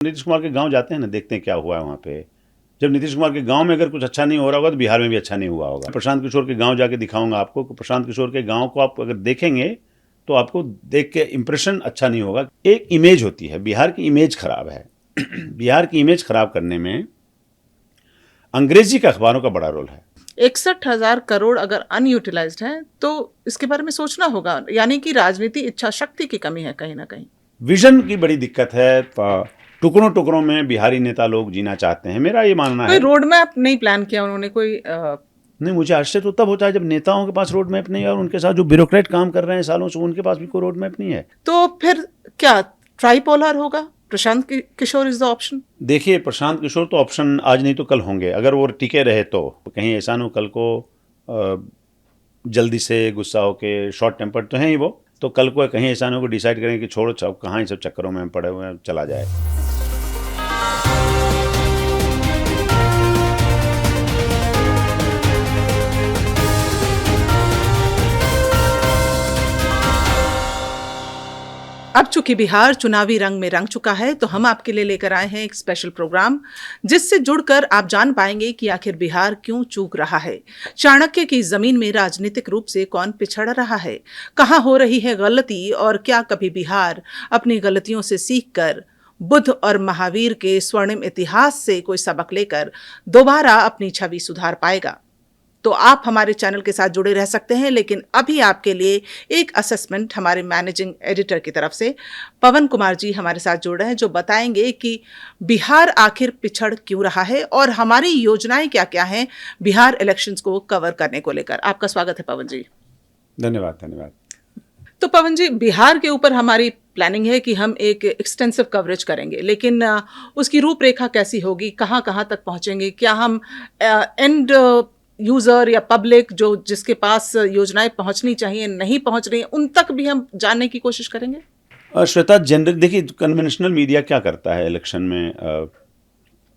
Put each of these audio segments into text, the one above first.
नीतीश कुमार के गांव जाते हैं ना, देखते हैं क्या हुआ है वहाँ पे। जब नीतीश कुमार के गांव में अगर कुछ अच्छा नहीं हो रहा होगा तो बिहार में भी अच्छा नहीं हुआ होगा। प्रशांत किशोर के गांव जाके दिखाऊंगा आपको। प्रशांत किशोर के गांव को आप अगर देखेंगे तो आपको देख के इंप्रेशन अच्छा नहीं होगा। एक इमेज होती है, बिहार की इमेज खराब है। बिहार की इमेज खराब करने में अंग्रेजी के अखबारों का बड़ा रोल है। 61,000 करोड़ अगर अनयूटिलाइज्ड है तो इसके बारे में सोचना होगा, यानी कि राजनीति इच्छा शक्ति की कमी है कहीं ना कहीं। विजन की बड़ी दिक्कत है। टुकड़ों टुकड़ों में बिहारी नेता लोग जीना चाहते हैं, मेरा ये मानना कोई है। रोड मैप नहीं प्लान किया उन्होंने, कोई नहीं, मुझे आश्चर्य तो तब होता है जब नेताओं के पास रोड मैप नहीं है और उनके साथ जो ब्यूरोक्रेट काम कर रहे हैं सालों से उनके पास भी कोई रोड मैप नहीं है। तो फिर क्या ट्राइपोलर होगा? Prashant Kishor is the option. देखिए, प्रशांत किशोर तो ऑप्शन आज नहीं तो कल होंगे, अगर वो टिके रहे तो। कहीं ऐसा न हो कल को जल्दी से गुस्सा होके, शॉर्ट टेम्पर्ड तो हैं ही वो, तो कल को कहीं ऐसा न हो डिसाइड करें कि छोड़ो कहाँ इन सब चक्करों में हम पड़े हुए हैं, चला जाए। अब चूंकि बिहार चुनावी रंग में रंग चुका है तो हम आपके लिए लेकर आए हैं एक स्पेशल प्रोग्राम, जिससे जुड़कर आप जान पाएंगे कि आखिर बिहार क्यों चूक रहा है। चाणक्य की जमीन में राजनीतिक रूप से कौन पिछड़ रहा है, कहां हो रही है गलती, और क्या कभी बिहार अपनी गलतियों से सीखकर बुद्ध और महावीर के स्वर्णिम इतिहास से कोई सबक लेकर दोबारा अपनी छवि सुधार पाएगा। तो आप हमारे चैनल के साथ जुड़े रह सकते हैं, लेकिन अभी आपके लिए एक असेसमेंट हमारे मैनेजिंग एडिटर की तरफ से पवन कुमार जी हमारे साथ जुड़ रहे हैं, जो बताएंगे कि बिहार आखिर पिछड़ क्यों रहा है और हमारी योजनाएं क्या क्या हैं बिहार इलेक्शंस को कवर करने को लेकर। आपका स्वागत है पवन जी। धन्यवाद धन्यवाद। तो पवन जी, बिहार के ऊपर हमारी प्लानिंग है कि हम एक एक्सटेंसिव कवरेज करेंगे, लेकिन उसकी रूपरेखा कैसी होगी, कहाँ कहाँ तक पहुंचेंगे, क्या हम एंड यूजर या पब्लिक जो जिसके पास योजनाएं पहुंचनी चाहिए नहीं पहुंच रही हैं, उन तक भी हम जानने की कोशिश करेंगे। श्वेता, जनरल देखिए, कन्वेंशनल मीडिया क्या करता है इलेक्शन में।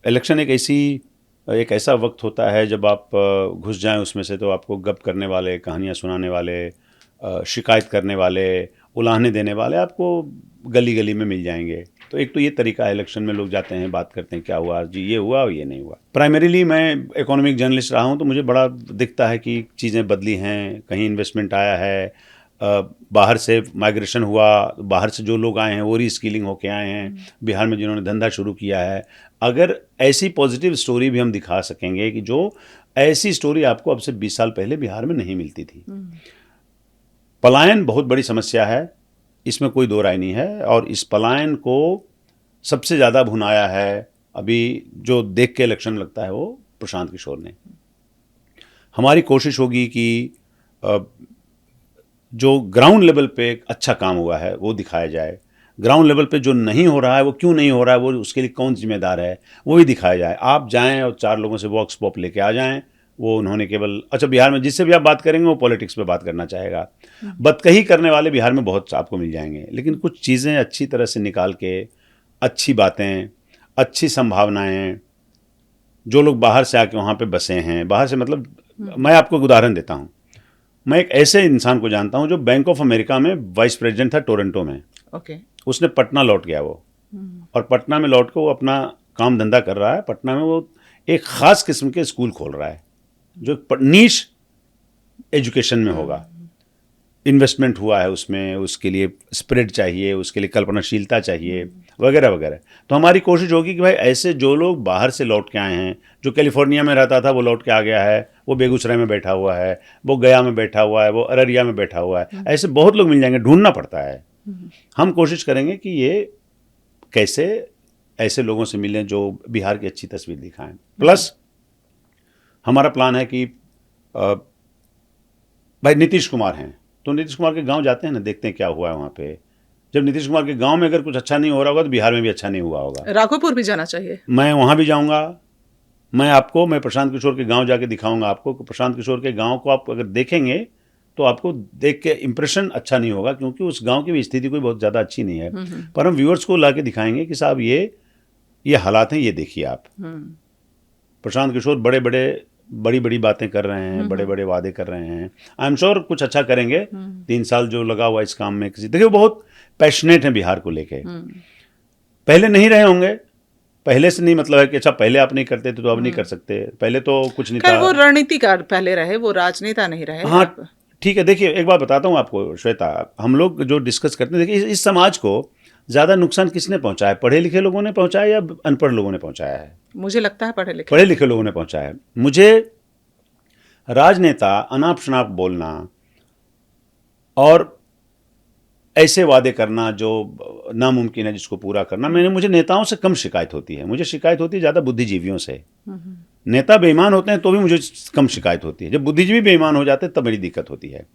इलेक्शन एक ऐसा वक्त होता है जब आप घुस जाएं उसमें से तो आपको गप करने वाले, कहानियां सुनाने वाले, शिकायत करने वाले, उलाहने देने वाले आपको गली गली में मिल जाएंगे। तो एक तो ये तरीका है, इलेक्शन में लोग जाते हैं, बात करते हैं क्या हुआ जी, ये हुआ और ये नहीं हुआ। प्राइमरीली मैं इकोनॉमिक जर्नलिस्ट रहा हूँ, तो मुझे बड़ा दिखता है कि चीज़ें बदली हैं, कहीं इन्वेस्टमेंट आया है, बाहर से माइग्रेशन हुआ, बाहर से जो लोग आए हैं वो रीस्किलिंग होके आए हैं, बिहार में जिन्होंने धंधा शुरू किया है। अगर ऐसी पॉजिटिव स्टोरी भी हम दिखा सकेंगे कि जो ऐसी स्टोरी आपको अब से 20 साल पहले बिहार में नहीं मिलती थी। पलायन बहुत बड़ी समस्या है, इसमें कोई दो राय नहीं है, और इस पलायन को सबसे ज़्यादा भुनाया है अभी जो देख के इलेक्शन लगता है वो प्रशांत किशोर ने। हमारी कोशिश होगी कि जो ग्राउंड लेवल पे अच्छा काम हुआ है वो दिखाया जाए, ग्राउंड लेवल पे जो नहीं हो रहा है वो क्यों नहीं हो रहा है, वो उसके लिए कौन जिम्मेदार है वो भी दिखाया जाए। आप जाएं और 4 लोगों से वॉक्स पॉप लेके आ जाएं, वो उन्होंने केवल बिहार में जिससे भी आप बात करेंगे वो पॉलिटिक्स पे बात करना चाहेगा। बदकही करने वाले बिहार में बहुत आपको मिल जाएंगे, लेकिन कुछ चीज़ें अच्छी तरह से निकाल के, अच्छी बातें, अच्छी संभावनाएं, जो लोग बाहर से आके वहाँ पे बसे हैं, बाहर से मतलब मैं आपको एक उदाहरण देता हूँ। मैं एक ऐसे इंसान को जानता हूँ जो बैंक ऑफ अमेरिका में वाइस प्रेसिडेंट था टोरंटो में। उसने पटना लौट गया वो, और पटना में लौट कर वो अपना काम धंधा कर रहा है। पटना में वो एक ख़ास किस्म के स्कूल खोल रहा है जो नीश एजुकेशन में होगा। इन्वेस्टमेंट हुआ है उसमें, उसके लिए स्प्रेड चाहिए, उसके लिए कल्पनाशीलता चाहिए, वगैरह वगैरह। तो हमारी कोशिश होगी कि भाई ऐसे जो लोग बाहर से लौट के आए हैं, जो कैलिफोर्निया में रहता था वो लौट के आ गया है, वो बेगूसराय में बैठा हुआ है, वो गया में बैठा हुआ है, वो अररिया में बैठा हुआ है, ऐसे बहुत लोग मिल जाएंगे, ढूंढना पड़ता है। हम कोशिश करेंगे कि ये कैसे ऐसे लोगों से मिलें जो बिहार की अच्छी तस्वीर दिखाएं। प्लस हमारा प्लान है कि भाई नीतीश कुमार हैं, तो नीतीश कुमार के गांव जाते हैं ना, देखते हैं क्या हुआ है वहाँ पे। जब नीतीश कुमार के गांव में अगर कुछ अच्छा नहीं हो रहा होगा तो बिहार में भी अच्छा नहीं हुआ होगा। राघोपुर भी जाना चाहिए, मैं वहाँ भी जाऊँगा। मैं प्रशांत किशोर के गांव जाके दिखाऊंगा आपको। प्रशांत किशोर के गांव को आप अगर देखेंगे तो आपको देख के इंप्रेशन अच्छा नहीं होगा, क्योंकि उस गांव की भी स्थिति कोई बहुत ज़्यादा अच्छी नहीं है। पर हम व्यूअर्स को ला के दिखाएंगे कि साहब ये हालात हैं, ये देखिए आप। प्रशांत किशोर बड़ी बड़ी बातें कर रहे हैं, बड़े बड़े वादे कर रहे हैं। आई एम श्योर कुछ अच्छा करेंगे। 3 साल जो लगा हुआ इस काम में, देखिए वो बहुत पैशनेट है बिहार को लेके। पहले नहीं रहे होंगे, पहले से नहीं मतलब है कि अच्छा पहले आप नहीं करते थे तो अब नहीं कर सकते, पहले तो कुछ नहीं खैर था। वो रणनीतिकार पहले रहे, वो राजनेता नहीं रहे। हाँ आप ठीक है, देखिए एक बात बताता हूँ आपको श्वेता, हम लोग जो डिस्कस करते हैं, देखिए इस समाज को ज़्यादा नुकसान किसने पहुंचाया, पढ़े लिखे लोगों ने पहुंचाया या अनपढ़ लोगों ने पहुंचाया है? मुझे लगता है पढ़े लिखे पढ़े लिखे लोगों ने पहुंचाया है। मुझे राजनेता अनाप शनाप बोलना और ऐसे वादे करना जो नामुमकिन है जिसको पूरा करना, मुझे नेताओं से कम शिकायत होती है, मुझे शिकायत होती है ज़्यादा बुद्धिजीवियों से। नेता बेईमान होते हैं तो भी मुझे कम शिकायत होती है, जब बुद्धिजीवी बेईमान हो जाते हैं तब बड़ी दिक्कत होती है।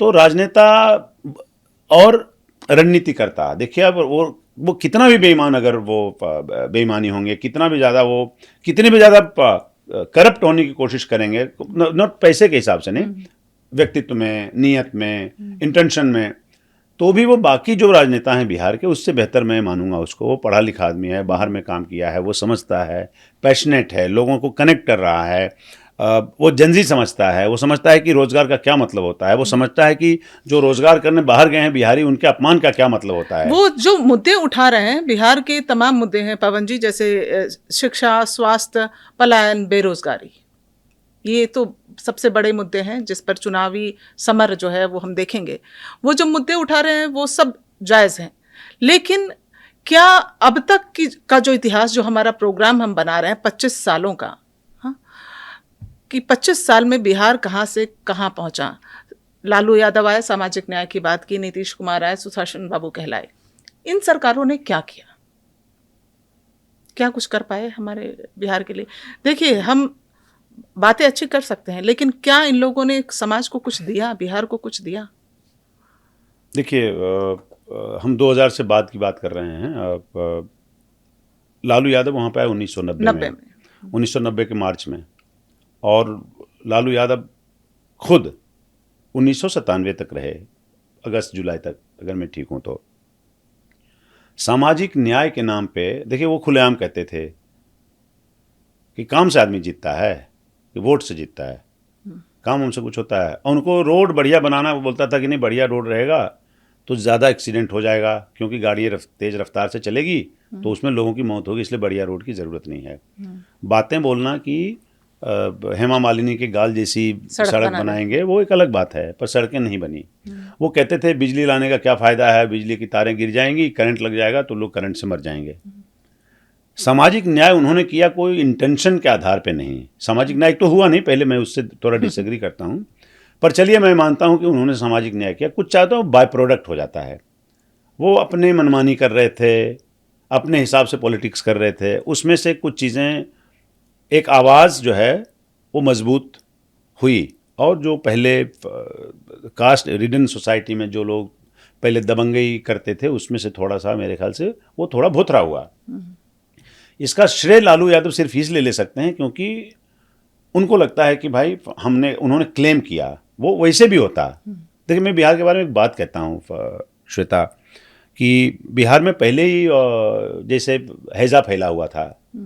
तो राजनेता और रणनीतिकर्ता, देखिए अब वो कितना भी बेईमान, अगर वो बेईमानी होंगे, कितना भी ज़्यादा वो कितने भी ज़्यादा करप्ट होने की कोशिश करेंगे, नॉट पैसे के हिसाब से नहीं, व्यक्तित्व में, नीयत में, इंटेंशन में, तो भी वो बाकी जो राजनेता हैं बिहार के उससे बेहतर मैं मानूंगा उसको। वो पढ़ा लिखा आदमी है, बाहर में काम किया है, वो समझता है, पैशनेट है, लोगों को कनेक्ट कर रहा है, वो जनजी समझता है, वो समझता है कि रोजगार का क्या मतलब होता है, वो समझता है कि जो रोजगार करने बाहर गए हैं बिहारी उनके अपमान का क्या मतलब होता है। वो जो मुद्दे उठा रहे हैं, बिहार के तमाम मुद्दे हैं पवन जी, जैसे शिक्षा, स्वास्थ्य, पलायन, बेरोजगारी, ये तो सबसे बड़े मुद्दे हैं जिस पर चुनावी समर जो है वो हम देखेंगे। वो जो मुद्दे उठा रहे हैं वो सब जायज़ हैं, लेकिन क्या अब तक का जो इतिहास, जो हमारा प्रोग्राम हम बना रहे हैं 25 सालों का, हाँ, कि 25 साल में बिहार कहाँ से कहाँ पहुँचा। लालू यादव आए, सामाजिक न्याय की बात की, नीतीश कुमार आए, सुशासन बाबू कहलाए, इन सरकारों ने क्या किया? क्या कुछ कर पाए हमारे बिहार के लिए? देखिए, हम बातें अच्छी कर सकते हैं, लेकिन क्या इन लोगों ने समाज को कुछ दिया, बिहार को कुछ दिया? देखिए हम 2000 से बाद की बात कर रहे हैं। लालू यादव वहाँ पे आए 1990 में, 1990 के मार्च में, और लालू यादव खुद 1997 तक रहे, अगस्त जुलाई तक, अगर मैं ठीक हूँ तो। सामाजिक न्याय के नाम पे देखिए वो खुलेआम कहते थे कि काम से आदमी जीतता है, कि वोट से जीतता है, काम उनसे कुछ होता है। उनको रोड बढ़िया बनाना, वो बोलता था कि नहीं बढ़िया रोड रहेगा तो ज़्यादा एक्सीडेंट हो जाएगा, क्योंकि गाड़ी तेज़ रफ्तार से चलेगी तो उसमें लोगों की मौत होगी, इसलिए बढ़िया रोड की ज़रूरत नहीं है। बातें बोलना कि हेमा मालिनी के गाल जैसी सड़क बनाएंगे, वो एक अलग बात है, पर सड़कें नहीं बनी। वो कहते थे बिजली लाने का क्या फ़ायदा है, बिजली की तारें गिर जाएंगी, करंट लग जाएगा तो लोग करंट से मर जाएंगे। सामाजिक न्याय उन्होंने किया कोई इंटेंशन के आधार पे नहीं। सामाजिक न्याय तो हुआ नहीं, पहले मैं उससे थोड़ा डिसएग्री करता हूँ, पर चलिए मैं मानता हूँ कि उन्होंने सामाजिक न्याय किया। कुछ चाहता हूँ बाय प्रोडक्ट हो जाता है, वो अपने मनमानी कर रहे थे, अपने हिसाब से पॉलिटिक्स कर रहे थे, उसमें से कुछ चीज़ें, एक आवाज़ जो है वो मजबूत हुई। और जो पहले कास्ट रिडन सोसाइटी में जो लोग पहले दबंगई करते थे, उसमें से थोड़ा सा मेरे ख्याल से वो थोड़ा भुतरा हुआ। इसका श्रेय लालू यादव सिर्फ इसलिए ले सकते हैं क्योंकि उनको लगता है कि भाई उन्होंने क्लेम किया, वो वैसे भी होता। देखिए मैं बिहार के बारे में एक बात कहता हूँ श्वेता, कि बिहार में पहले ही जैसे हैज़ा फैला हुआ था,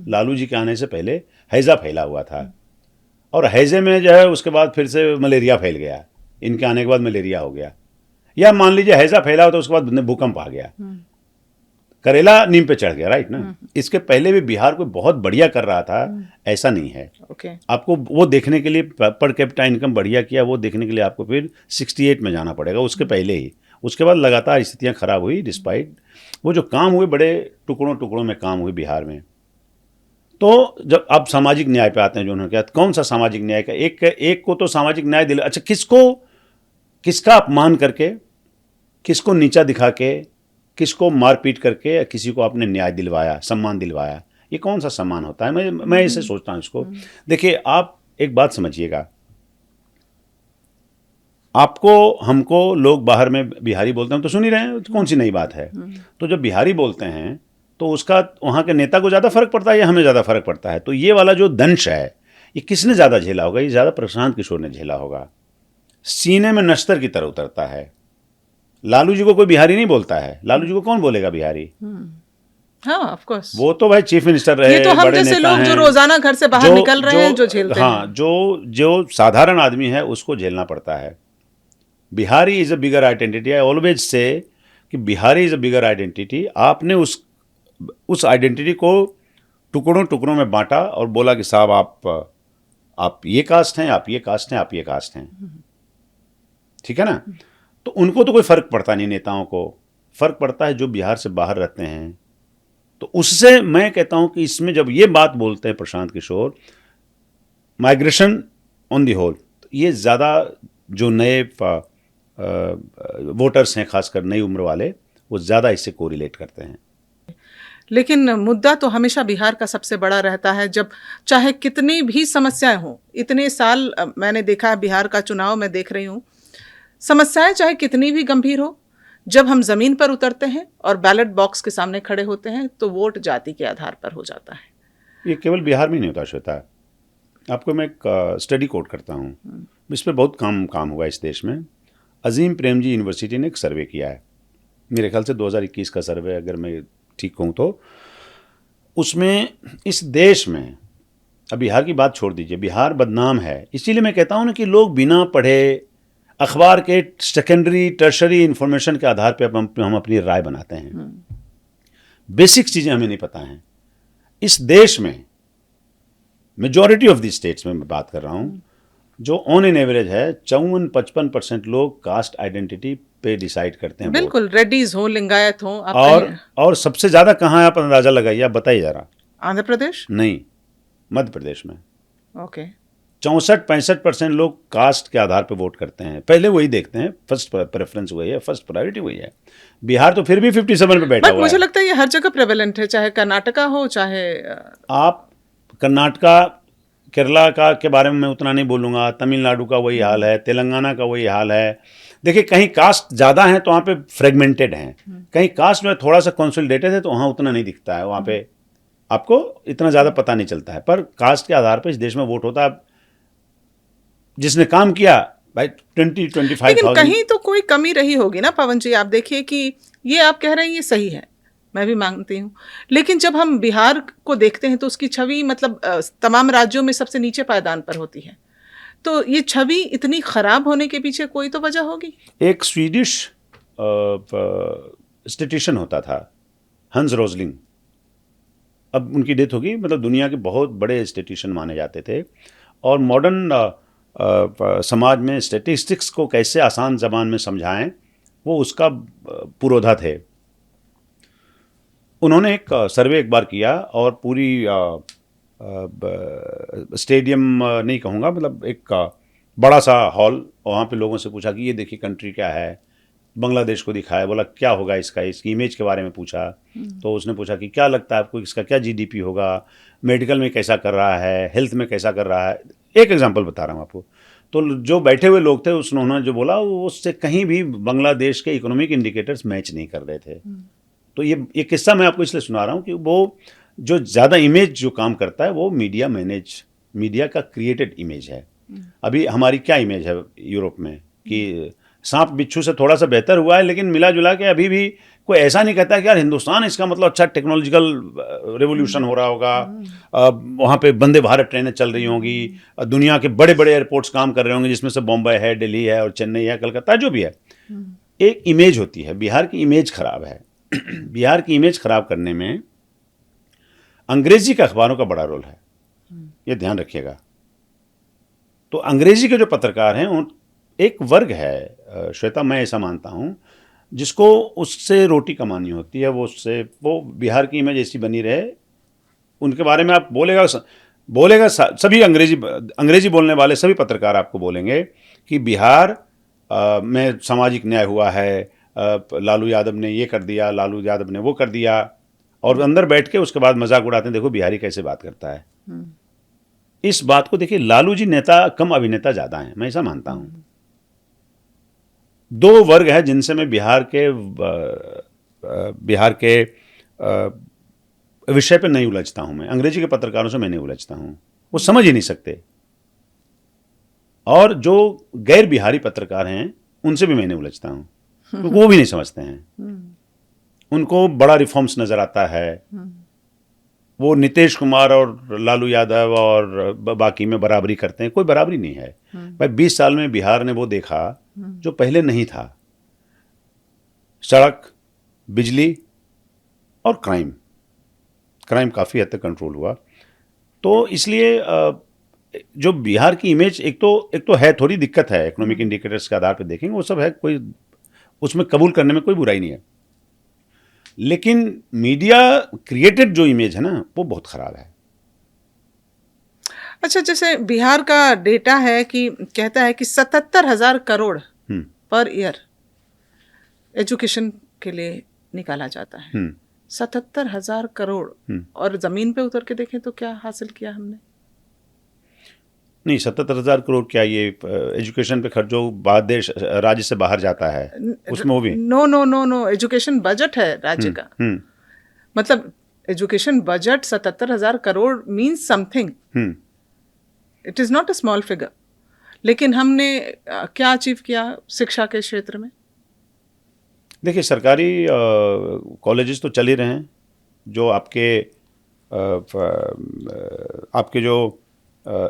लालू जी के आने से पहले हैज़ा फैला हुआ था, और हैज़े में जो है उसके बाद फिर से मलेरिया फैल गया, इनके आने के बाद मलेरिया हो गया। या मान लीजिए हैज़ा फैला हो तो उसके बाद भूकंप आ गया, करेला नीम पे चढ़ गया, राइट ना। इसके पहले भी बिहार कोई बहुत बढ़िया कर रहा था, ऐसा नहीं है। आपको वो देखने के लिए पर कैपिटा इनकम बढ़िया किया, वो देखने के लिए आपको फिर 68 में जाना पड़ेगा, उसके पहले ही। उसके बाद लगातार स्थितियां खराब हुई, डिस्पाइट वो जो काम हुए, बड़े टुकड़ों टुकड़ों में काम हुए बिहार में। तो जब आप सामाजिक न्याय पे आते हैं, जो उन्होंने कहा, कौन सा सामाजिक न्याय का? एक को तो सामाजिक न्याय दिला, अच्छा किसका अपमान करके, किसको नीचा दिखा के, किसको मारपीट करके किसी को आपने न्याय दिलवाया, सम्मान दिलवाया? ये कौन सा सम्मान होता है? मैं इसे सोचता हूँ इसको। देखिए आप एक बात समझिएगा, आपको हमको लोग बाहर में बिहारी बोलते हैं तो सुन ही रहे हैं, तो कौन सी नई बात है? तो जब बिहारी बोलते हैं तो उसका वहाँ के नेता को ज़्यादा फर्क पड़ता है या हमें ज़्यादा फर्क पड़ता है? तो ये वाला जो दंश है, ये किसने ज़्यादा झेला होगा? ये ज़्यादा प्रशांत किशोर ने झेला होगा, सीने में नश्तर की तरह उतरता है। लालू जी को कोई बिहारी नहीं बोलता है, लालू जी को कौन बोलेगा बिहारी? हाँ, ऑफ कोर्स। वो तो भाई चीफ मिनिस्टर रहे, ये तो हम बड़े जैसे नेता लोग हैं, जो रोजाना घर से बाहर निकल रहे हैं, जो झेलते हाँ, हैं। जो साधारण आदमी है उसको झेलना पड़ता है। Bihari is a bigger identity. I always say कि Bihari is a bigger identity. आपने उस आइडेंटिटी को टुकड़ों टुकड़ों में बांटा और बोला कि साहब आप ये कास्ट हैं, आप ये कास्ट हैं, आप ये कास्ट हैं, ठीक है ना। तो उनको तो कोई फर्क पड़ता नहीं, नेताओं को फर्क पड़ता है जो बिहार से बाहर रहते हैं। तो उससे मैं कहता हूं कि इसमें जब ये बात बोलते हैं Prashant Kishor, migration on the whole, ये ज़्यादा जो नए वोटर्स हैं, खासकर नई उम्र वाले, वो ज़्यादा इससे कोरिलेट करते हैं। लेकिन मुद्दा तो हमेशा बिहार का सबसे बड़ा रहता है, जब चाहे कितनी भी समस्याएं हों। इतने साल मैंने देखा है बिहार का चुनाव, मैं देख रही हूँ, समस्याएं चाहे कितनी भी गंभीर हो, जब हम ज़मीन पर उतरते हैं और बैलेट बॉक्स के सामने खड़े होते हैं तो वोट जाति के आधार पर हो जाता है। ये केवल बिहार में नहीं होता श्वेता। आपको मैं एक स्टडी कोट करता हूँ, इस पर बहुत काम हुआ इस देश में। अजीम प्रेमजी यूनिवर्सिटी ने एक सर्वे किया है, मेरे ख्याल से 2021 का सर्वे, अगर मैं ठीक कहूँ तो। उसमें इस देश में, अब बिहार की बात छोड़ दीजिए, बिहार बदनाम है। इसीलिए मैं कहता हूँ ना कि लोग बिना पढ़े अखबार के सेकेंडरी टर्शरी इंफॉर्मेशन के आधार पर हम अपनी राय बनाते हैं। बेसिक चीज़ें हमें नहीं पता हैं। इस देश में मेजॉरिटी ऑफ द स्टेट्स में मैं बात कर रहा हूँ, जो ऑन एन एवरेज है 54-55% लोग कास्ट आइडेंटिटी पे डिसाइड करते हैं। बिल्कुल, रेड्डीज हो, लिंगायत हो, और सबसे ज़्यादा कहाँ है, आप अंदाज़ा लगाइए, आप बताइए ज़रा। आंध्र प्रदेश नहीं, मध्य प्रदेश में। ओके। 64-65% लोग कास्ट के आधार पर वोट करते हैं, पहले वही देखते हैं, फर्स्ट प्रेफरेंस वही है, फर्स्ट प्रायोरिटी वही है। बिहार तो फिर भी 57 पे बैठा हुआ है। मुझे लगता है ये हर जगह प्रेवलेंट है, चाहे कर्नाटका हो, चाहे आप कर्नाटका केरला का के बारे में मैं उतना नहीं बोलूँगा, तमिलनाडु का वही हाल है, तेलंगाना का वही हाल है। देखिए, कहीं कास्ट ज़्यादा हैं तो वहाँ पे फ्रेगमेंटेड हैं, कहीं कास्ट में थोड़ा सा कंसोलिडेटेड है तो वहाँ उतना नहीं दिखता है, वहाँ पे आपको इतना ज़्यादा पता नहीं चलता है। पर कास्ट के आधार पर इस देश में वोट होता है। जिसने काम किया भाई 20-25,000। लेकिन कहीं तो कोई कमी रही होगी ना पवन जी। आप देखिए कि ये आप कह रहे हैं ये सही है, मैं भी मानती हूँ, लेकिन जब हम बिहार को देखते हैं तो उसकी छवि मतलब तमाम राज्यों में सबसे नीचे पायदान पर होती है। तो ये छवि इतनी खराब होने के पीछे कोई तो वजह होगी। एक स्वीडिश स्टेटिशियन होता था, हंस रोजलिंग, अब उनकी डेथ होगी, मतलब दुनिया के बहुत बड़े स्टेटिशियन माने जाते थे, और मॉडर्न समाज में स्टैटिस्टिक्स को कैसे आसान ज़बान में समझाएं, वो उसका पुरोधा थे। उन्होंने एक सर्वे एक बार किया और पूरी स्टेडियम नहीं कहूँगा, मतलब एक बड़ा सा हॉल, वहाँ पे लोगों से पूछा कि ये देखिए कंट्री क्या है, बांग्लादेश को दिखाया, बोला क्या होगा इसका, इसकी इमेज के बारे में पूछा। तो उसने पूछा कि क्या लगता है आपको इसका क्या जीडीपी होगा, मेडिकल में कैसा कर रहा है, हेल्थ में कैसा कर रहा है। एक एग्जांपल बता रहा हूँ आपको। तो जो बैठे हुए लोग थे उन्होंने जो बोला वो उससे कहीं भी बांग्लादेश के इकोनॉमिक इंडिकेटर्स मैच नहीं कर रहे थे। तो ये किस्सा मैं आपको इसलिए सुना रहा हूँ कि वो जो ज़्यादा इमेज जो काम करता है वो मीडिया का क्रिएटेड इमेज है। अभी हमारी क्या इमेज है यूरोप में कि सांप बिच्छू से थोड़ा सा बेहतर हुआ है, लेकिन मिला जुला के अभी भी कोई ऐसा नहीं कहता कि यार हिंदुस्तान इसका मतलब अच्छा टेक्नोलॉजिकल रेवोल्यूशन हो रहा होगा, वहाँ पे वंदे भारत ट्रेनें चल रही होंगी, दुनिया के बड़े बड़े एयरपोर्ट्स काम कर रहे होंगे, जिसमें से बॉम्बे है, दिल्ली है और चेन्नई है, कलकत्ता, जो भी है। एक इमेज होती है, बिहार की इमेज खराब है। बिहार की इमेज खराब करने में अंग्रेजी के अखबारों का बड़ा रोल है, ये ध्यान रखिएगा। तो अंग्रेजी के जो पत्रकार हैं, एक वर्ग है श्वेता, मैं ऐसा मानता हूँ, जिसको उससे रोटी कमानी होती है, वो बिहार की इमेज ऐसी बनी रहे, उनके बारे में आप बोलेगा सभी अंग्रेजी बोलने वाले सभी पत्रकार आपको बोलेंगे कि बिहार में सामाजिक न्याय हुआ है, लालू यादव ने ये कर दिया, लालू यादव ने वो कर दिया, और अंदर बैठ के उसके बाद मजाक उड़ाते हैं, देखो बिहारी कैसे बात करता है। इस बात को देखिए, लालू जी नेता कम अभिनेता ज़्यादा हैं, मैं ऐसा मानता हूँ। दो वर्ग है जिनसे मैं बिहार के विषय पे नहीं उलझता हूं। मैं अंग्रेजी के पत्रकारों से मैं नहीं उलझता हूं, वो समझ ही नहीं सकते, और जो गैर बिहारी पत्रकार हैं उनसे भी मैं नहीं उलझता हूं, तो वो भी नहीं समझते हैं। उनको बड़ा रिफॉर्म्स नजर आता है, वो नीतीश कुमार और लालू यादव और बाकी में बराबरी करते हैं, कोई बराबरी नहीं है भाई। 20 साल में बिहार ने वो देखा जो पहले नहीं था, सड़क, बिजली और क्राइम। क्राइम काफ़ी हद तक कंट्रोल हुआ। तो इसलिए जो बिहार की इमेज एक तो है, थोड़ी दिक्कत है, इकोनॉमिक इंडिकेटर्स के आधार पर देखेंगे वो सब है, कोई उसमें कबूल करने में कोई बुराई नहीं है, लेकिन मीडिया क्रिएटेड जो इमेज है ना वो बहुत ख़राब है। अच्छा, जैसे बिहार का डेटा है कि कहता है कि 77,000 करोड़ पर ईयर एजुकेशन के लिए निकाला जाता है। 77,000 करोड़, और जमीन पे उतर के देखें तो क्या हासिल किया हमने? नहीं, 77,000 करोड़ क्या, ये एजुकेशन पे खर्च जो बाहर देश राज्य से बाहर जाता है उसमें वो भी? No no no no, education budget है राज्य का। मतलब education budget 77,000 crore means something, it is not a small figure. लेकिन हमने क्या अचीव किया शिक्षा के क्षेत्र में? देखिए, सरकारी कॉलेजेस तो चल ही रहे हैं, जो आपके जो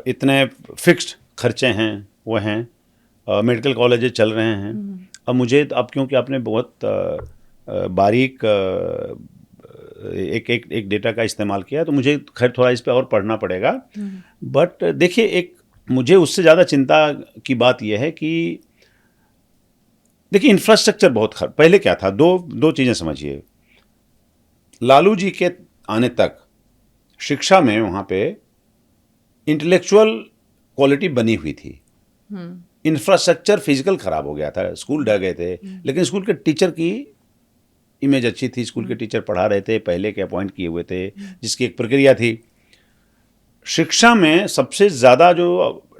इतने फिक्स्ड खर्चे हैं वो हैं। मेडिकल कॉलेजेस चल रहे हैं। अब मुझे अब क्योंकि आपने बहुत बारीक एक डेटा का इस्तेमाल किया, तो मुझे खैर थोड़ा इस पे और पढ़ना पड़ेगा। बट देखिए, एक मुझे उससे ज़्यादा चिंता की बात यह है कि देखिए इंफ्रास्ट्रक्चर बहुत खराब। पहले क्या था, दो चीज़ें समझिए। लालू जी के आने तक शिक्षा में वहाँ पे इंटेलेक्चुअल क्वालिटी बनी हुई थी। इंफ्रास्ट्रक्चर फिजिकल खराब हो गया था, स्कूल ढह गए थे, लेकिन स्कूल के टीचर की इमेज अच्छी थी। स्कूल के टीचर पढ़ा रहे थे, पहले के अपॉइंट किए हुए थे, जिसकी एक प्रक्रिया थी। शिक्षा में सबसे ज़्यादा जो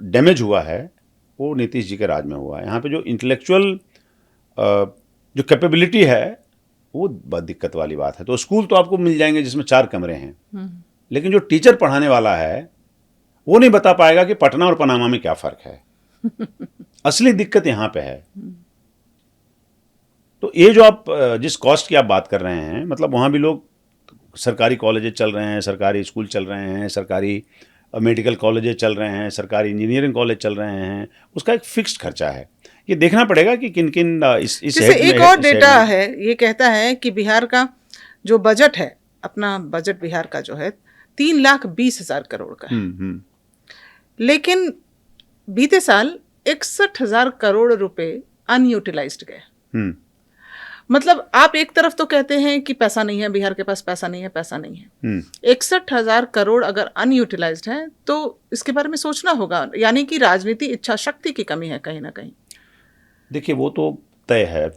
डैमेज हुआ है वो नीतीश जी के राज में हुआ है। यहाँ पे जो इंटेलेक्चुअल जो कैपेबिलिटी है वो बहुत दिक्कत वाली बात है। तो स्कूल तो आपको मिल जाएंगे जिसमें 4 कमरे हैं, लेकिन जो टीचर पढ़ाने वाला है वो नहीं बता पाएगा कि पटना और पनामा में क्या फ़र्क है। असली दिक्कत यहाँ पे है। तो ये जो आप जिस कॉस्ट की आप बात कर रहे हैं, मतलब वहाँ भी लोग, सरकारी कॉलेजेस चल रहे हैं, सरकारी स्कूल चल रहे हैं, सरकारी मेडिकल कॉलेजेस चल रहे हैं, सरकारी इंजीनियरिंग कॉलेज चल रहे हैं, उसका एक फिक्स्ड खर्चा है। ये देखना पड़ेगा कि किन किन इस जैसे एक और डेटा है, ये कहता है कि बिहार का जो बजट है, अपना बजट बिहार का जो है 3,20,000 करोड़ का है। लेकिन बीते साल 61,000 करोड़ रुपए अनयूटिलाइज्ड गए। मतलब आप एक तरफ तो कहते हैं कि पैसा नहीं है, बिहार के पास पैसा नहीं है, पैसा नहीं है। 61,000 करोड़ अगर अनयूटिलाइज्ड है तो इसके बारे में सोचना होगा, यानी कि राजनीति इच्छा शक्ति की कमी है कहीं ना कहीं। देखिए, वो तो तय है।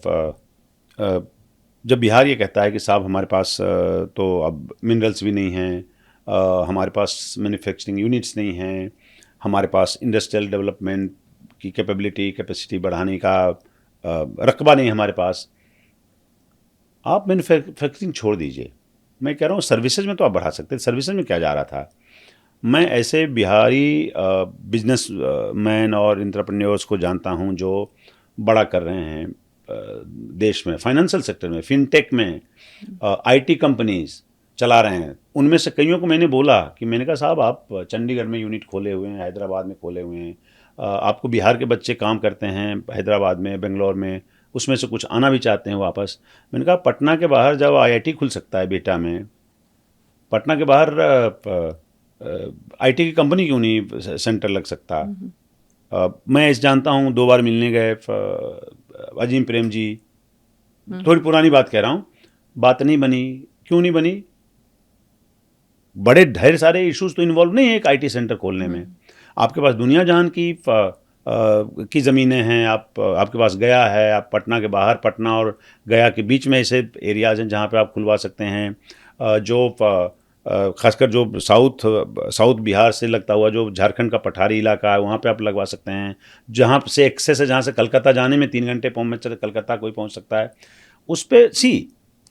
जब बिहार ये कहता है कि साहब हमारे पास तो अब मिनरल्स भी नहीं हैं, हमारे पास मैन्युफैक्चरिंग यूनिट्स नहीं हैं, हमारे पास इंडस्ट्रियल डेवलपमेंट की कैपेसिटी बढ़ाने का रकबा नहीं है हमारे पास। आप मैन्युफैक्चरिंग छोड़ दीजिए, मैं कह रहा हूँ सर्विसेज में तो आप बढ़ा सकते हैं। सर्विसेज में क्या जा रहा था, मैं ऐसे बिहारी बिजनेस मैन और एंटरप्रेन्योर्स को जानता हूँ जो बड़ा कर रहे हैं देश में, फाइनेंशियल सेक्टर में, फिनटेक में, आईटी कंपनीज चला रहे हैं। उनमें से कईयों को मैंने बोला कि मैंने कहा साहब आप चंडीगढ़ में यूनिट खोले हुए हैं, हैदराबाद में खोले हुए हैं, आपको बिहार के बच्चे काम करते हैं हैदराबाद में, बेंगलोर में, उसमें से कुछ आना भी चाहते हैं वापस। मैंने कहा पटना के बाहर जब आईआईटी खुल सकता है बेटा में, पटना के बाहर आईटी की कंपनी क्यों नहीं सेंटर लग सकता। मैं इस जानता हूँ, 2 बार मिलने गए अजीम प्रेम जी, थोड़ी पुरानी बात कह रहा हूँ, बात नहीं बनी। क्यों नहीं बनी? बड़े ढेर सारे इश्यूज तो इन्वॉल्व नहीं है एक आईटी सेंटर खोलने में। आपके पास दुनिया जहान की ज़मीनें हैं, आपके पास गया है, आप पटना के बाहर, पटना और गया के बीच में ऐसे एरियाज़ हैं जहाँ पे आप खुलवा सकते हैं। जो खासकर जो साउथ बिहार से लगता हुआ जो झारखंड का पठारी इलाका है, वहाँ पे आप लगवा सकते हैं। जहाँ से एक्सेस है, जहाँ से कलकत्ता जाने में 3 घंटे में कलकत्ता कोई पहुँच सकता है। उस पर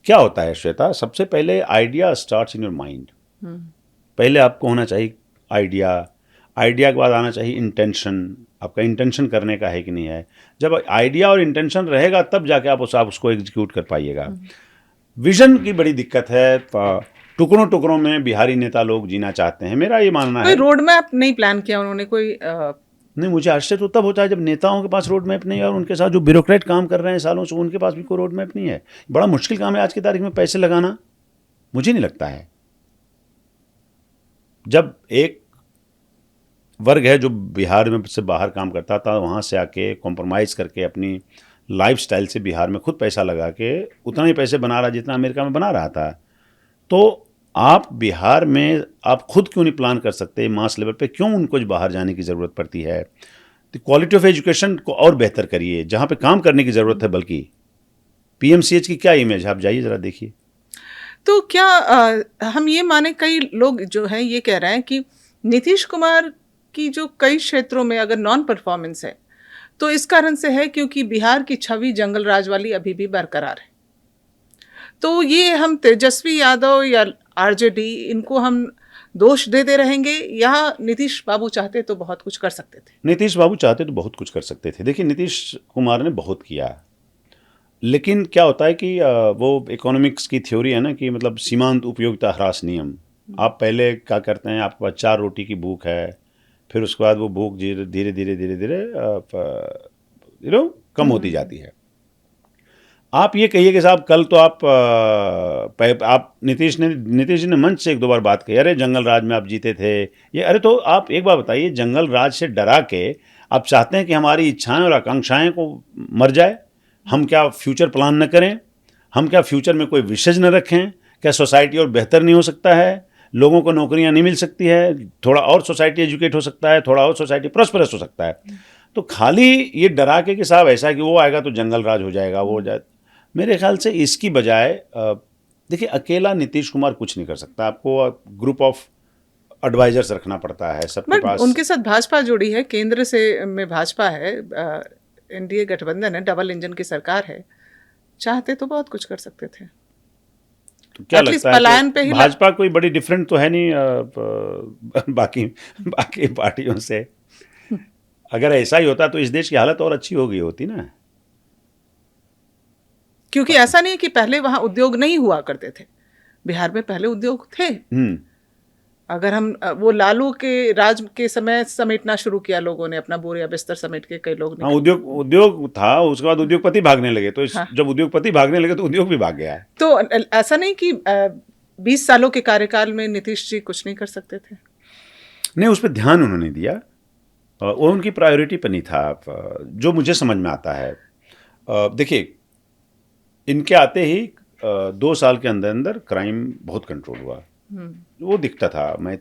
क्या होता है श्वेता, सबसे पहले idea starts in your mind. पहले आपको होना चाहिए आइडिया के बाद आना चाहिए इंटेंशन। आपका इंटेंशन करने का है कि नहीं है। जब आइडिया और इंटेंशन रहेगा तब जाके आप उसको एग्जीक्यूट कर पाइएगा। विजन की बड़ी दिक्कत है। टुकड़ों टुकड़ों में बिहारी नेता लोग जीना चाहते हैं, मेरा ये मानना है। कोई रोड मैप नहीं प्लान किया उन्होंने, कोई नहीं। मुझे आश्चर्य तो तब होता है जब नेताओं के पास रोड मैप नहीं है और उनके साथ जो ब्यूरोक्रेट काम कर रहे हैं सालों से, उनके पास भी कोई रोड मैप नहीं है। बड़ा मुश्किल काम है आज की तारीख में पैसे लगाना, मुझे नहीं लगता है। जब एक वर्ग है जो बिहार में से बाहर काम करता था, वहाँ से आके कॉम्प्रोमाइज़ करके अपनी लाइफस्टाइल से बिहार में खुद पैसा लगा के उतना ही पैसे बना रहा जितना अमेरिका में बना रहा था। तो आप बिहार में आप खुद क्यों नहीं प्लान कर सकते मास लेवल पे, क्यों उनको बाहर जाने की ज़रूरत पड़ती है? तो क्वालिटी ऑफ एजुकेशन को और बेहतर करिए, जहाँ पे काम करने की ज़रूरत है। बल्कि पीएमसीएच की क्या इमेज है, आप जाइए ज़रा देखिए। तो क्या हम ये माने, कई लोग जो हैं ये कह रहे हैं कि नीतीश कुमार की जो कई क्षेत्रों में अगर नॉन परफॉर्मेंस है तो इस कारण से है क्योंकि बिहार की छवि जंगल राज वाली अभी भी बरकरार है। तो ये हम तेजस्वी यादव या आरजेडी इनको हम दोष देते रहेंगे, या नीतीश बाबू चाहते तो बहुत कुछ कर सकते थे? नीतीश बाबू चाहते तो बहुत कुछ कर सकते थे। देखिए, नीतीश कुमार ने बहुत किया, लेकिन क्या होता है कि वो इकोनॉमिक्स की थ्योरी है ना कि मतलब सीमांत उपयोगिता ह्रास नियम। आप पहले क्या करते हैं, आपके पास 4 रोटी की भूख है, फिर उसके बाद वो भूख धीरे धीरे धीरे धीरे धीरे कम होती जाती है। आप ये कहिए कि साहब कल तो आप नीतीश जी ने मंच से 1-2 बार बात कही, अरे जंगल राज में आप जीते थे ये। अरे तो आप एक बार बताइए, जंगल राज से डरा के आप चाहते हैं कि हमारी इच्छाएं और आकांक्षाएं को मर जाए? हम क्या फ्यूचर प्लान न करें? हम क्या फ्यूचर में कोई विशेष न रखें? क्या सोसाइटी और बेहतर नहीं हो सकता है? लोगों को नौकरियां नहीं मिल सकती है? थोड़ा और सोसाइटी एजुकेट हो सकता है, थोड़ा और सोसाइटी प्रॉस्परस हो सकता है। तो खाली ये डरा के कि साहब ऐसा है कि वो आएगा तो जंगल राज हो जाएगा, वो हो जाए, मेरे ख्याल से इसकी बजाय देखिए, अकेला नीतीश कुमार कुछ नहीं कर सकता। आपको ग्रुप ऑफ एडवाइजर्स रखना पड़ता है सबके बट पास। उनके साथ भाजपा जुड़ी है, केंद्र से में भाजपा है, एनडीए गठबंधन है, डबल इंजन की सरकार है, चाहते तो बहुत कुछ कर सकते थे। तो क्या एटलीस्ट लगता है पलायन कि पे ही भाजपा कोई बड़ी डिफरेंट तो है नहीं बाकी बाकी पार्टियों से? अगर ऐसा ही होता तो इस देश की हालत और अच्छी हो गई होती ना। क्योंकि ऐसा नहीं है कि पहले वहां उद्योग नहीं हुआ करते थे, बिहार में पहले उद्योग थे। अगर हम वो लालू के राज के समय समेटना शुरू किया लोगों ने, अपना बोरिया बिस्तर समेट के कई लोग हाँ, निकले। उद्योग था, उसके बाद उद्योगपति भागने लगे, तो हाँ। जब उद्योगपति भागने लगे तो उद्योग भी भाग गया है। तो ऐसा नहीं कि 20 सालों के कार्यकाल में नीतीश जी कुछ नहीं कर सकते थे? नहीं, उस पर ध्यान उन्होंने दिया, वो उनकी प्रायोरिटी पर नहीं था, जो मुझे समझ में आता है। देखिए, इनके आते ही 2 साल के अंदर अंदर क्राइम बहुत कंट्रोल हुआ, वो दिखता था। मैं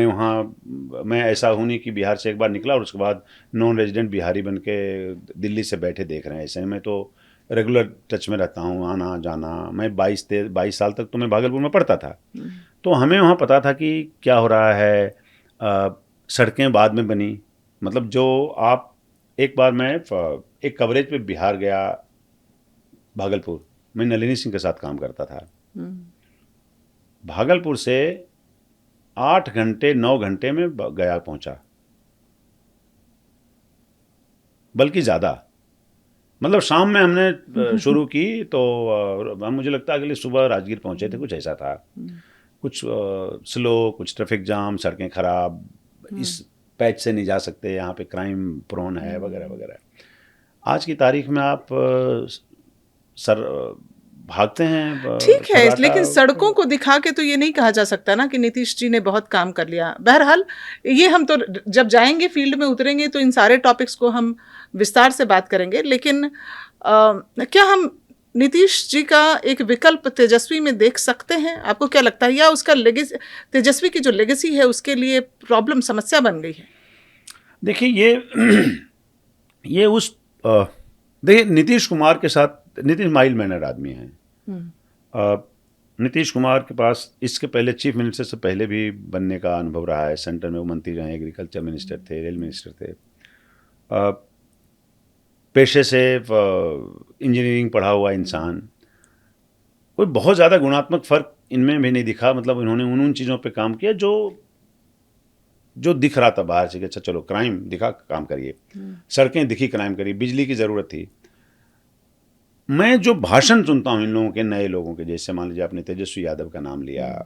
वहाँ, मैं ऐसा हूँ नहीं कि बिहार से एक बार निकला और उसके बाद नॉन रेजिडेंट बिहारी बन के दिल्ली से बैठे देख रहे हैं, ऐसे। मैं तो रेगुलर टच में रहता हूँ, आना जाना। मैं 22 साल तक तो मैं भागलपुर में पढ़ता था, तो हमें वहाँ पता था कि क्या हो रहा है। सड़कें बाद में बनी, मतलब जो आप, एक बार मैं एक कवरेज पे बिहार गया, भागलपुर। मैं नलिनी सिंह के साथ काम करता था। भागलपुर से 8 घंटे 9 घंटे में गया पहुंचा, बल्कि ज़्यादा। मतलब शाम में हमने शुरू की तो मुझे लगता है अगले सुबह राजगीर पहुंचे थे, कुछ ऐसा था। कुछ स्लो, कुछ ट्रैफिक जाम, सड़कें खराब, इस पैच से नहीं जा सकते, यहाँ पे क्राइम प्रोन है, वगैरह वगैरह। आज की तारीख में आप भागते हैं। ठीक है, लेकिन सड़कों को दिखा के तो ये नहीं कहा जा सकता ना कि नीतीश जी ने बहुत काम कर लिया। बहरहाल, ये हम तो जब जाएंगे फील्ड में उतरेंगे तो इन सारे टॉपिक्स को हम विस्तार से बात करेंगे। लेकिन क्या हम नीतीश जी का एक विकल्प तेजस्वी में देख सकते हैं? आपको क्या लगता है, या उसका लेगेसी, तेजस्वी की जो लेगेसी है उसके लिए प्रॉब्लम, समस्या बन गई है? देखिए, ये उस देखिए, नीतीश कुमार के साथ, नीतीश माइल्ड मैनर आदमी हैं। नीतीश कुमार के पास इसके पहले चीफ मिनिस्टर से पहले भी बनने का अनुभव रहा है। सेंटर में वो मंत्री रहे, एग्रीकल्चर मिनिस्टर थे, रेल मिनिस्टर थे। पेशे से इंजीनियरिंग पढ़ा हुआ इंसान। कोई बहुत ज़्यादा गुणात्मक फ़र्क इनमें भी नहीं दिखा। मतलब इन्होंने उन चीज़ों पे काम किया जो दिख रहा था बाहर से कि अच्छा चलो क्राइम दिखा, काम करिए। सड़कें दिखी, क्राइम करिए। बिजली की ज़रूरत थी। मैं जो भाषण सुनता हूँ इन लोगों के, नए लोगों के, जैसे मान लीजिए आपने तेजस्वी यादव का नाम लिया,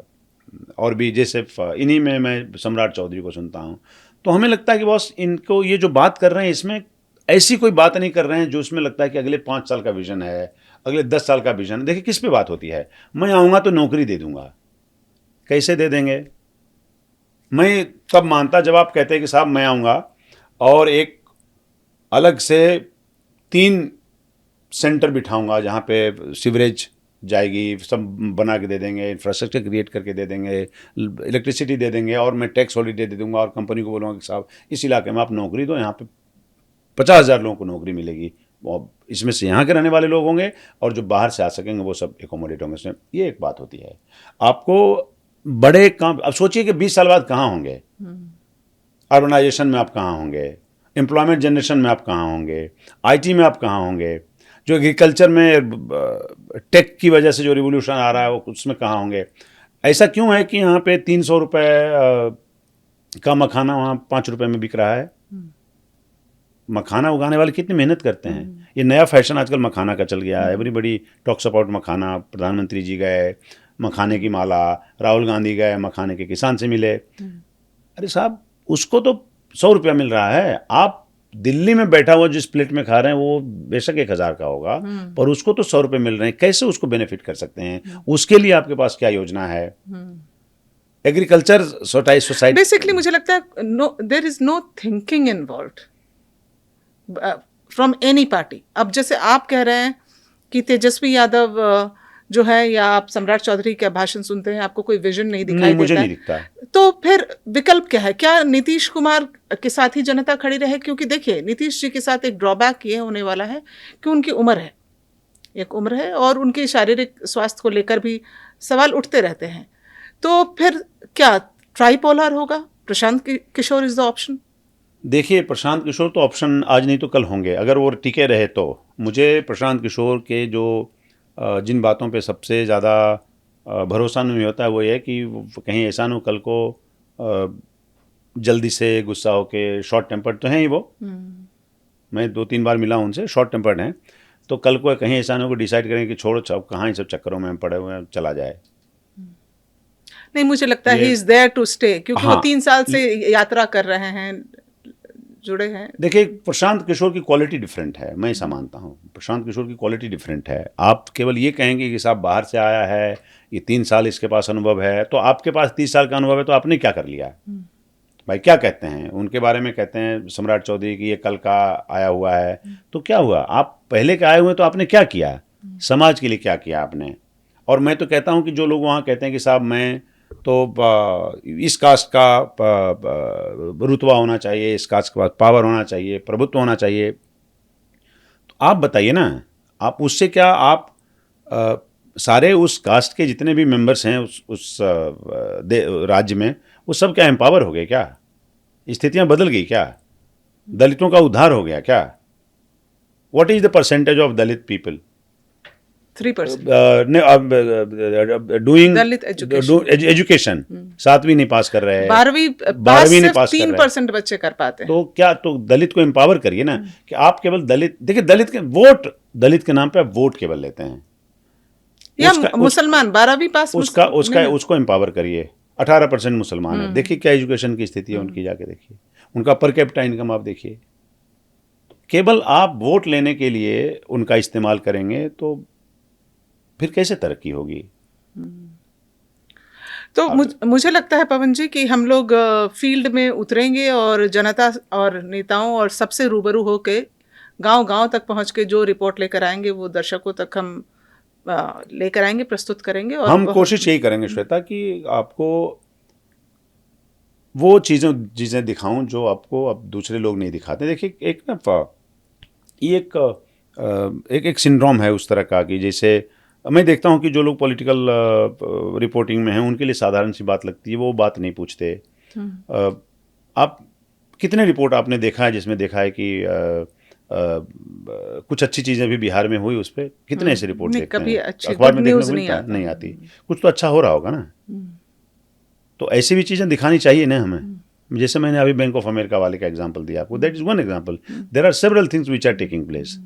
और भी जैसे इन्हीं में मैं सम्राट चौधरी को सुनता हूँ, तो हमें लगता है कि बॉस इनको ये जो बात कर रहे हैं इसमें ऐसी कोई बात नहीं कर रहे हैं जो इसमें लगता है कि अगले 5 साल का विजन है, अगले 10 साल का विजन है। देखिए किस पे बात होती है, मैं आऊँगा तो नौकरी दे दूँगा। कैसे दे देंगे? मैं तब मानता जब आप कहते हैं कि साहब मैं आऊँगा और एक अलग से 3 सेंटर बिठाऊंगा जहाँ पे सीवरेज जाएगी, सब बना के दे देंगे, इंफ्रास्ट्रक्चर क्रिएट करके दे देंगे, इलेक्ट्रिसिटी दे देंगे, और मैं टैक्स हॉलीडे दे दूंगा और कंपनी को बोलूँगा कि साहब इस इलाके में आप नौकरी दो, यहाँ पे 50,000 लोगों को नौकरी मिलेगी, और इसमें से यहाँ के रहने वाले लोग होंगे और जो बाहर से आ सकेंगे वो सब एकोमोडेट होंगे इसमें। ये एक बात होती है। आपको बड़े काम, अब सोचिए कि 20 साल बाद कहाँ होंगे, अर्बनाइजेशन में आप कहाँ होंगे, एम्प्लॉयमेंट जनरेशन में आप कहाँ होंगे, आईटी में आप कहाँ होंगे, जो एग्रीकल्चर में टेक की वजह से जो रिवोल्यूशन आ रहा है वो उसमें कहाँ होंगे। ऐसा क्यों है कि यहाँ पे 300 रुपये का मखाना वहाँ 5 रुपये में बिक रहा है? मखाना उगाने वाले कितनी मेहनत करते हैं। ये नया फैशन आजकल मखाना का चल गया है, एवरीबडी टॉक्स अबाउट मखाना। प्रधानमंत्री जी गए मखाने की माला, राहुल गांधी गए मखाने के किसान से मिले। अरे साहब, उसको तो 100 रुपया मिल रहा है, आप दिल्ली में बैठा हुआ जिस प्लेट में खा रहे हैं वो बेशक 1000 का होगा, पर उसको तो 100 रुपये मिल रहे हैं। कैसे उसको बेनिफिट कर सकते हैं? उसके लिए आपके पास क्या योजना है? एग्रीकल्चर सोसाइटी बेसिकली मुझे लगता है no, there is no thinking involved from any party. अब जैसे आप कह रहे हैं कि तेजस्वी यादव जो है, या आप सम्राट चौधरी का भाषण सुनते हैं, आपको कोई विजन नहीं दिखाई देता? मुझे नहीं दिखता। तो फिर विकल्प क्या है? क्या नीतीश कुमार के साथ ही जनता खड़ी रहे? क्योंकि देखिए, नीतीश जी के साथ एक ड्रॉबैक ये होने वाला है कि उनकी उम्र है, एक उम्र है, और उनके शारीरिक स्वास्थ्य को लेकर भी सवाल उठते रहते हैं। तो फिर क्या ट्राइपोलर होगा? Prashant Kishor is the option? देखिए, प्रशांत किशोर तो ऑप्शन आज नहीं तो कल होंगे, अगर वो टिके रहे तो। मुझे प्रशांत किशोर के जो जिन बातों पे सबसे ज़्यादा भरोसा नहीं होता है वो ये कि कहीं ऐसा ना हो कल को जल्दी से गुस्सा होके, शॉर्ट टेम्पर्ड तो हैं ही वो, मैं 2-3 बार मिला उनसे, शॉर्ट टेम्पर्ड हैं, तो कल को कहीं ऐसा ना हो डिसाइड करें कि छोड़ो कहाँ इन सब चक्करों में हम पड़े हुए हैं, चला जाए। नहीं, मुझे लगता है he is there to stay, क्योंकि हाँ, वो 3 साल से यात्रा कर रहे हैं, जुड़े हैं। देखिए, प्रशांत किशोर की क्वालिटी डिफरेंट है, मैं ऐसा मानता हूँ। प्रशांत किशोर की क्वालिटी डिफरेंट है। आप केवल ये कहेंगे कि साहब बाहर से आया है, ये 3 साल इसके पास अनुभव है, तो आपके पास 30 साल का अनुभव है, तो आपने क्या कर लिया? भाई क्या कहते हैं उनके बारे में? कहते हैं सम्राट चौधरी की ये कल का आया हुआ है, तो क्या हुआ? आप पहले के आए हुए, तो आपने क्या किया समाज के लिए, क्या किया आपने? और मैं तो कहता हूँ कि जो लोग वहाँ कहते हैं कि साहब मैं तो इस कास्ट का रुतबा होना चाहिए, इस कास्ट के पास पावर होना चाहिए, प्रभुत्व होना चाहिए, तो आप बताइए ना, आप उससे क्या, आप सारे उस कास्ट के जितने भी मेंबर्स हैं उस राज्य में, वो सब क्या एम्पावर हो गए क्या? स्थितियां बदल गई क्या? दलितों का उद्धार हो गया क्या? What is the percentage of Dalit people 3% doing Dalit education? 7वीं नहीं पास कर रहे हैं, 12वीं नहीं पास कर रहे हैं, 3% बच्चे कर पाते हैं। तो क्या, तो दलित को एम्पावर करिए ना, कि आप केवल दलित, देखिए दलित के वोट, दलित के नाम पे आप वोट केवल लेते हैं, या मुसलमान 12वीं पास उसको एम्पावर करिए। 18% मुसलमान है, देखिए क्या एजुकेशन की स्थिति है उनकी, जाके देखिए उनका पर कैपिटा इनकम आप देखिए। केवल आप वोट लेने के लिए उनका इस्तेमाल करेंगे तो फिर कैसे तरक्की होगी? तो मुझे लगता है पवन जी कि हम लोग फील्ड में उतरेंगे और जनता और नेताओं और सबसे रूबरू होके गांव-गांव तक पहुंच के जो रिपोर्ट लेकर आएंगे वो दर्शकों तक हम लेकर आएंगे, प्रस्तुत करेंगे। और हम कोशिश यही करेंगे श्वेता कि आपको वो चीज़ें दिखाऊं जो आपको अब दूसरे लोग नहीं दिखाते। देखिए, एक ना ये एक सिंड्रोम है उस तरह का कि जैसे मैं देखता हूं कि जो लोग पॉलिटिकल रिपोर्टिंग में हैं उनके लिए साधारण सी बात लगती है, वो बात नहीं पूछते। आप कितने रिपोर्ट आपने देखा है जिसमें देखा है कि कुछ अच्छी चीज़ें भी बिहार में हुई, उस पर कितने ऐसे रिपोर्ट देखते हैं? अखबार में देखने को नहीं आती। कुछ तो अच्छा हो रहा होगा ना, तो ऐसी भी चीज़ें दिखानी चाहिए ना हमें। जैसे मैंने अभी बैंक ऑफ अमेरिका वाले का एग्जांपल दिया आपको, that is one example. There are several things which are taking place.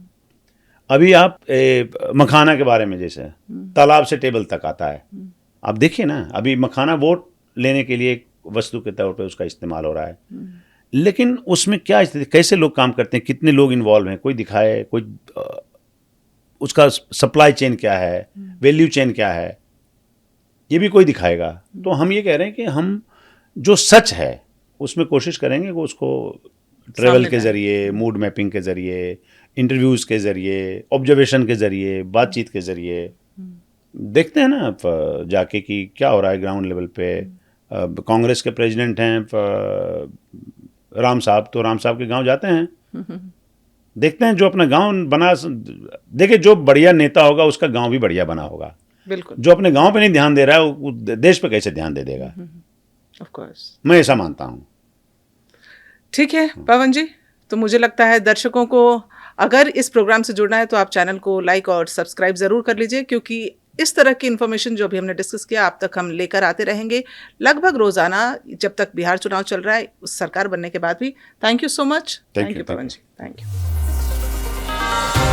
अभी आप मखाना के बारे में, जैसे तालाब से टेबल तक आता है, आप देखिए ना, अभी मखाना वोट लेने के लिए एक वस्तु के तौर पे उसका इस्तेमाल हो रहा है, लेकिन उसमें क्या स्थिति, कैसे लोग काम करते हैं, कितने लोग इन्वॉल्व हैं, कोई दिखाए, कोई उसका सप्लाई चेन क्या है, वैल्यू चेन क्या है, ये भी कोई दिखाएगा। तो हम ये कह रहे हैं कि हम जो सच है उसमें कोशिश करेंगे कि उसको ट्रेवल सामने के लाएं। ज़रिए, मूड मैपिंग के ज़रिए, इंटरव्यूज़ के ज़रिए, ऑब्जर्वेशन के ज़रिए, बातचीत के ज़रिए देखते हैं ना आप जाके कि क्या हो रहा है ग्राउंड लेवल पे। कांग्रेस के प्रेसिडेंट हैं राम साहब, तो राम साहब के गांव जाते हैं, देखते हैं जो अपना गांव बना। देखिए, जो बढ़िया नेता होगा उसका गांव भी बढ़िया बना होगा। बिल्कुल, जो अपने गांव पे नहीं ध्यान दे रहा है वो देश पे कैसे ध्यान दे देगा। Of course. मैं ऐसा मानता हूँ। ठीक है पवन जी, तो मुझे लगता है दर्शकों को अगर इस प्रोग्राम से जुड़ना है तो आप चैनल को लाइक और सब्सक्राइब ज़रूर कर लीजिए, क्योंकि इस तरह की इन्फॉर्मेशन जो अभी हमने डिस्कस किया आप तक हम लेकर आते रहेंगे लगभग रोज़ाना, जब तक बिहार चुनाव चल रहा है, उस सरकार बनने के बाद भी। Thank you so much. Thank thank you, you thank Pavan you. Ji, thank you.